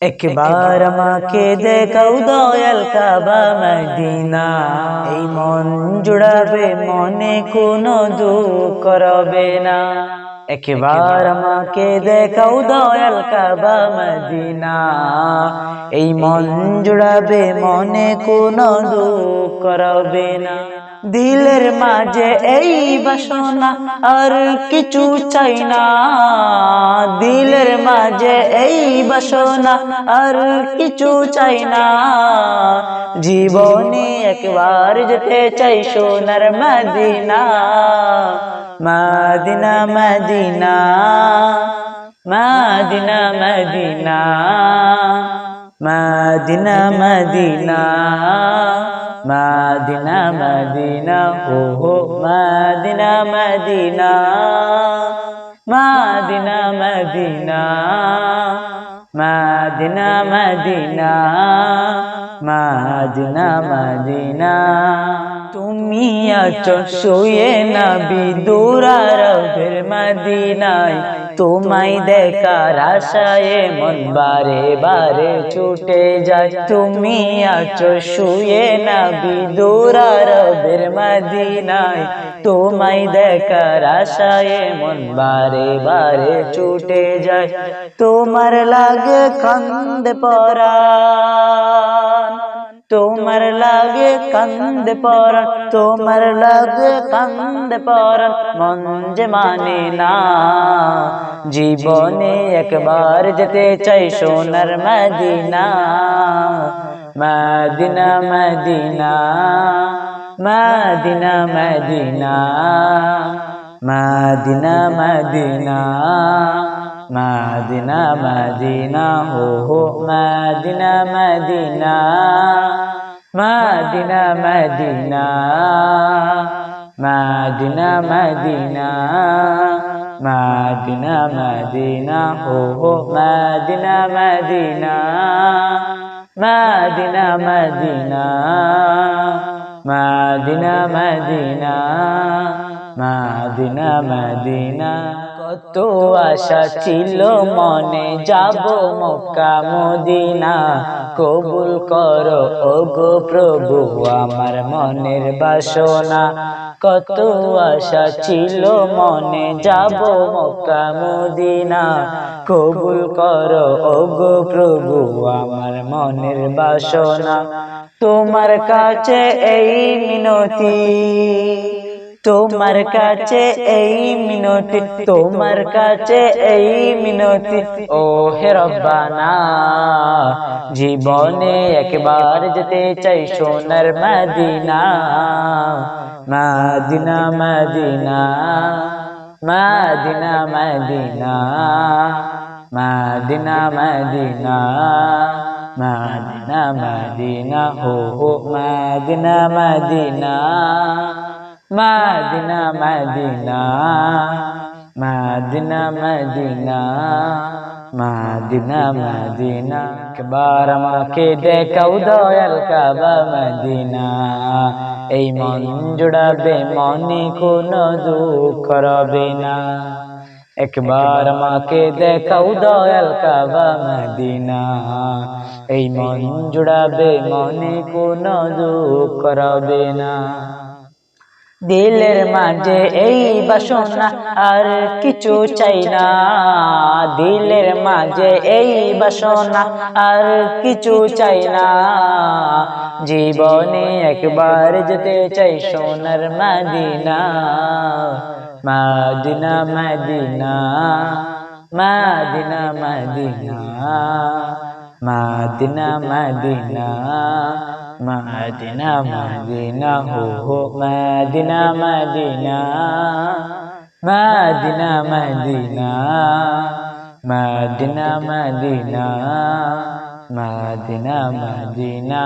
একবার আমাকে দেখাও দয়াল কাবা মদিনা, এই মন জুড়াবে মনে কোনো দুঃখ করবে না। একবার আমাকে দেখাও দয়াল কাবা মদিনা, এই মন জুড়াবে মনে কোনো দুঃখ করবে না। দিলের মাঝে এই বাসনা আর কিছু চাই না, দিলের মাঝে এই বাসনা আর কিছু চাই না। জীবনে একবার যেতে চাই সোনার Medina, Medina Medina Medina Medina Medina Medina Medina Medina হো হো Medina Medina Medina Medina Medina Medina Medina Medina. তুমি আছো শুয়ে নবী দুরারবের মদিনায়, তোমায় দেখার আশায় মন বারে বারে ছুটে যায়। তুমি আছো শুয়ে নবী দুরারবের মদিনায়, তোমায় দেখার আশায় মন বারে বারে ছুটে যায়। তোমার লাগে কান্দে পরাণ, তোমার লাগে কান্দে পরাণ, তোমার লাগে কান্দে পরাণ, মন যে মানে না। জীবনে একবার যেতে চাই সোনার Medina, Medina Medina Medina Medina Medina Medina Medina Medina হো হো Medina Medina Medina Medina Medina Medina Medina Medina হো হো Medina Medina Medina Medina Medina Medina Medina Medina. কত আশা ছিল মনে যাব মক্কা মদিনা, কবুল করো ওগো প্রভু আমার মনের বাসনা। কত আশা ছিল মনে যাব মক্কা মদিনা, কবুল করো ওগো প্রভু আমার মনের বাসনা। তোমার কাছে এই মিনতি, তোমার কাছে এই মিনতি, তোমার কাছে এই মিনতি ও হে রব্বানা। জীবনে একবার যেতে চাই সোনার Medina, Medina Medina Medina Medina Medina Medina Medina Medina হো হো Medina Medina Medina Medina Medina Medina Medina Medina. একবার আমাকে দেখাও দয়াল কাবা মদিনা, এই মন জুড়াবে মনে কোনো দুঃখ করবে না। একবার আমাকে দেখাও দয়াল কাবা মদিনা, এই মন জুড়াবে মনে কোনো দুঃখ করবে না। দিলের মাঝে এই বাসনা আর কিছু চাই না, দিলের মাঝে এই বাসনা আর কিছু চাই না। জীবনে একবার যেতে চাই সোনার Medina, Medina Medina Medina Medina Medina Medina Medina Medina হো হো Medina Medina Medina Medina Medina Medina Medina Medina.